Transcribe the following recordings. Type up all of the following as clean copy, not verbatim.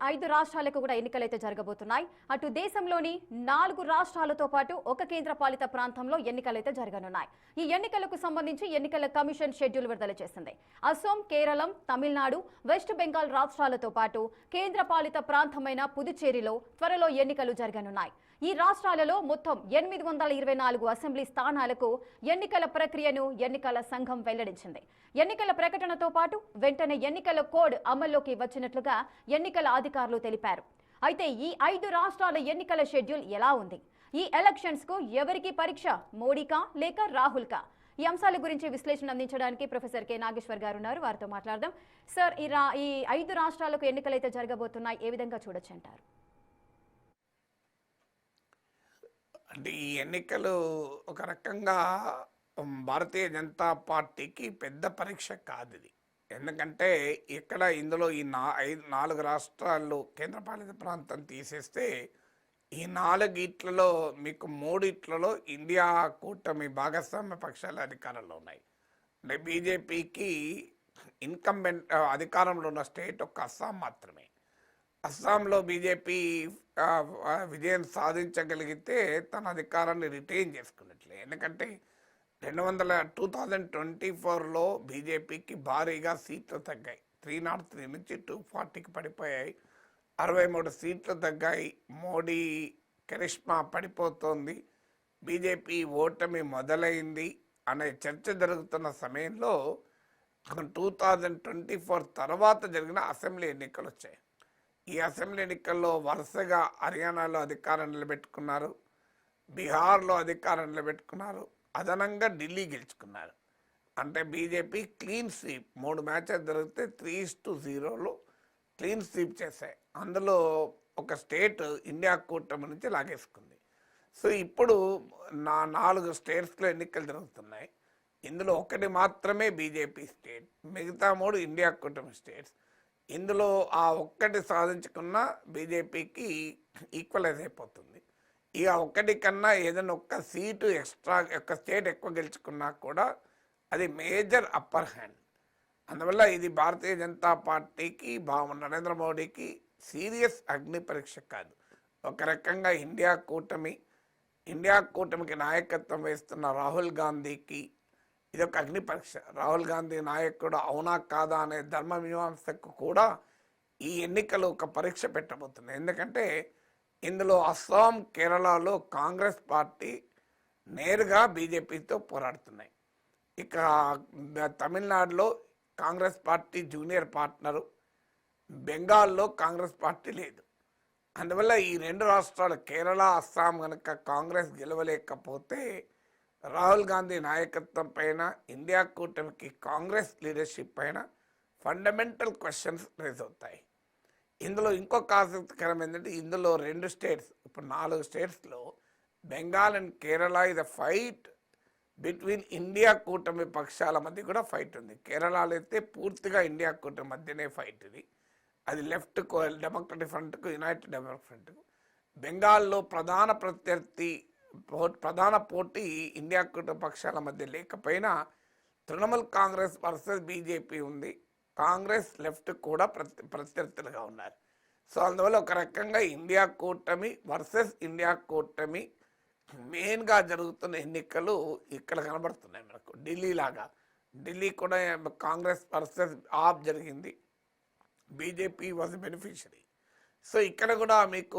5 రాష్ట్రాలకు కూడా ఎన్నికలైతే జరగబోతున్నాయి. అటు దేశంలోని 4 రాష్ట్రాలతో పాటు ఒక కేంద్రపాలిత ప్రాంతంలో ఎన్నికలైతే జరగనున్నాయి. ఈ ఎన్నికలకు సంబంధించి ఎన్నికల కమిషన్ షెడ్యూల్ విడుదల చేసింది. అసోం, కేరళం, తమిళనాడు, వెస్ట్ బెంగాల్ రాష్ట్రాలతో పాటు కేంద్రపాలిత ప్రాంతమైన పుదుచ్చేరిలో త్వరలో ఎన్నికలు జరగనున్నాయి. ఈ రాష్ట్రాలలో మొత్తం 824 అసెంబ్లీ స్థానాలకు ఎన్నికల ప్రక్రియను ఎన్నికల సంఘం వెల్లడించింది. ఎన్నికల ప్రకటనతో పాటు వెంటనే ఎన్నికల కోడ్ అమల్లోకి వచ్చినట్లుగా ఎన్నికల అధికారులు తెలిపారు. అయితే ఈ 5 రాష్ట్రాల ఎన్నికల షెడ్యూల్ ఎలా ఉంది? ఈ ఎలక్షన్స్ కు ఎవరికి పరీక్ష, మోడీకా లేక రాహుల్కా? ఈ అంశాల గురించి విశ్లేషణ అందించడానికి ప్రొఫెసర్ కె నాగేశ్వర్ గారు ఉన్నారు. వారితో మాట్లాడదాం. సార్, ఈ 5 రాష్ట్రాలకు ఎన్నికలైతే జరగబోతున్నాయి, ఏ విధంగా చూడొచ్చు అంటారు? అంటే ఈ ఎన్నికలు ఒక రకంగా భారతీయ జనతా పార్టీకి పెద్ద పరీక్ష కాదు ఇది. ఎందుకంటే ఇందులో ఈ 4 రాష్ట్రాల్లో కేంద్రపాలిత ప్రాంతం తీసేస్తే ఈ 4 మీకు 3 ఇండియా కూటమి భాగస్వామ్య పక్షాలు అధికారంలో ఉన్నాయి. అంటే బీజేపీకి ఇన్కంబెంట్ అధికారంలో ఉన్న స్టేట్ ఒక అస్సాం మాత్రమే. అస్సాంలో బీజేపీ విజయం సాధించగలిగితే తన అధికారాన్ని రిటైన్ చేసుకున్నట్లే. ఎందుకంటే 2024లో బీజేపీకి భారీగా సీట్లు తగ్గాయి. 303 నుంచి 240కి పడిపోయాయి. 63 సీట్లు తగ్గాయి. మోడీ కరిష్మా పడిపోతోంది, బీజేపీ ఓటమి మొదలైంది అనే చర్చ జరుగుతున్న సమయంలో 2024 తర్వాత జరిగిన అసెంబ్లీ ఎన్నికలు వచ్చాయి. ఈ అసెంబ్లీ ఎన్నికల్లో వరుసగా హర్యానాలో అధికారం నిలబెట్టుకున్నారు, బీహార్లో అధికారం నిలబెట్టుకున్నారు, అదనంగా ఢిల్లీ గెలుచుకున్నారు. అంటే బీజేపీ క్లీన్ స్వీప్ 3 మ్యాచెస్ జరిగితే 3-0లో క్లీన్ స్వీప్ చేశాయి. అందులో ఒక స్టేట్ ఇండియా కూటమి నుంచి లాగేసుకుంది. సో ఇప్పుడు 4 స్టేట్స్లో ఎన్నికలు జరుగుతున్నాయి. ఇందులో ఒకటి మాత్రమే బీజేపీ స్టేట్, మిగతా 3 ఇండియా కూటమి స్టేట్స్. ఇందులో ఆ ఒక్కటి సాధించుకున్న బీజేపీకి ఈక్వలైజ్ అయిపోతుంది. ఇక ఒక్కటి కన్నా ఏదైనా ఒక్క సీటు ఎక్స్ట్రా, ఒక్క స్టేట్ ఎక్కువ గెలుచుకున్నా కూడా అది మేజర్ అప్పర్ హ్యాండ్. అందువల్ల ఇది భారతీయ జనతా పార్టీకి, నరేంద్ర మోడీకి సీరియస్ అగ్ని పరీక్ష కాదు. ఒక రకంగా ఇండియా కూటమికి నాయకత్వం వేస్తున్న రాహుల్ గాంధీకి ఇదొక అగ్ని పరీక్ష. రాహుల్ గాంధీ నాయకుడు అవునా కాదా అనే ధర్మ మీమాంసకు కూడా ఈ ఎన్నికలు ఒక పరీక్ష పెట్టబోతున్నాయి. ఎందుకంటే ఇందులో అస్సాం, కేరళలో కాంగ్రెస్ పార్టీ నేరుగా బీజేపీతో పోరాడుతున్నాయి. ఇక తమిళనాడులో కాంగ్రెస్ పార్టీ జూనియర్ పార్ట్నరు, బెంగాల్లో కాంగ్రెస్ పార్టీ లేదు. అందువల్ల ఈ 2 రాష్ట్రాలు కేరళ, అస్సాం కనుక కాంగ్రెస్ గెలవలేకపోతే రాహుల్ గాంధీ నాయకత్వం పైన, ఇండియా కూటమికి కాంగ్రెస్ లీడర్షిప్ పైన ఫండమెంటల్ క్వశ్చన్స్ రేజ్ అవుతాయి. ఇందులో ఇంకొక ఆసక్తికరం ఏంటంటే ఇందులో 2 స్టేట్స్, ఇప్పుడు 4 స్టేట్స్లో బెంగాల్ అండ్ కేరళ ఇది ఫైట్ బిట్వీన్ ఇండియా కూటమి పక్షాల మధ్య కూడా ఫైట్ ఉంది. కేరళలో అయితే పూర్తిగా ఇండియా కూటమి మధ్యనే ఫైట్ ఇది. అది లెఫ్ట్ డెమోక్రటిక్ ఫ్రంట్కు, యునైటెడ్ డెమోక్రటిక్ ఫ్రంట్కు. బెంగాల్లో ప్రధాన పోటీ ఇండియా కూటమి పక్షాల మధ్య లేకపోయినా తృణమూల్ కాంగ్రెస్ వర్సెస్ బీజేపీ ఉంది. కాంగ్రెస్ లెఫ్ట్ కూడా ప్రత్యర్థులుగా ఉన్నారు. సో అందువల్ల ఒక రకంగా ఇండియా కూటమి వర్సెస్ ఇండియా కూటమి మెయిన్గా జరుగుతున్న ఎన్నికలు ఇక్కడ కనబడుతున్నాయి మనకు. ఢిల్లీ కూడా కాంగ్రెస్ వర్సెస్ ఆప్ జరిగింది, బీజేపీ వాజ్ బెనిఫిషరీ. సో ఇక్కడ కూడా మీకు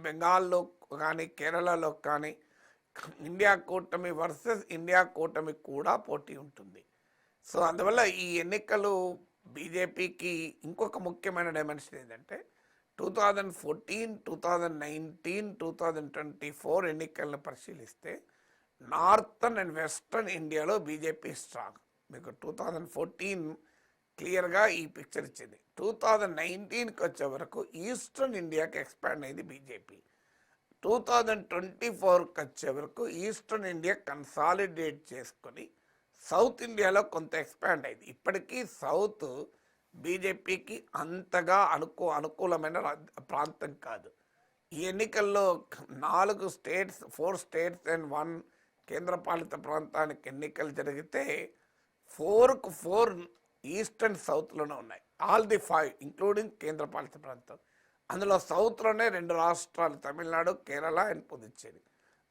బెంగాల్లో కానీ కేరళలో కానీ ఇండియా కూటమి వర్సెస్ ఇండియా కూటమి కూడా పోటీ ఉంటుంది. సో అందువల్ల ఈ ఎన్నికలు బీజేపీకి ఇంకొక ముఖ్యమైన డైమెన్షన్ ఏంటంటే 2014, 2019, 2024 ఎన్నికలను పరిశీలిస్తే నార్థన్ అండ్ వెస్టర్న్ ఇండియాలో బీజేపీ స్ట్రాంగ్. మీకు 2014 క్లియర్గా ఈ పిక్చర్ ఇచ్చింది. 2019కి వచ్చే వరకు ఈస్టర్న్ ఇండియాకి ఎక్స్పాండ్ అయింది బీజేపీ. 2024కి వచ్చే వరకు ఈస్టర్న్ ఇండియా కన్సాలిడేట్ చేసుకొని సౌత్ ఇండియాలో కొంత ఎక్స్పాండ్ అయింది. ఇప్పటికీ సౌత్ బీజేపీకి అంతగా అనుకూలమైన ప్రాంతం కాదు. ఈ ఎన్నికల్లో 4 స్టేట్స్, 4 స్టేట్స్ అండ్ 1 కేంద్రపాలిత ప్రాంతానికి ఎన్నికలు జరిగితే 4కు 4 ఈస్ట్ అండ్ సౌత్లోనే ఉన్నాయి. ఆల్ ది 5 ఇంక్లూడింగ్ కేంద్రపాలిత ప్రాంతం. అందులో సౌత్లోనే 2 రాష్ట్రాలు, తమిళనాడు, కేరళ అండ్ పుదుచ్చేరి.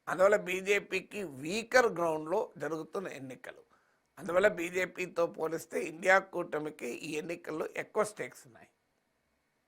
అందువల్ల బీజేపీకి వీకర్ గ్రౌండ్లో జరుగుతున్న ఎన్నికలు. అందువల్ల బీజేపీతో పోలిస్తే ఇండియా కూటమికి ఈ ఎన్నికల్లో ఎక్కువ స్టేక్స్ ఉన్నాయి.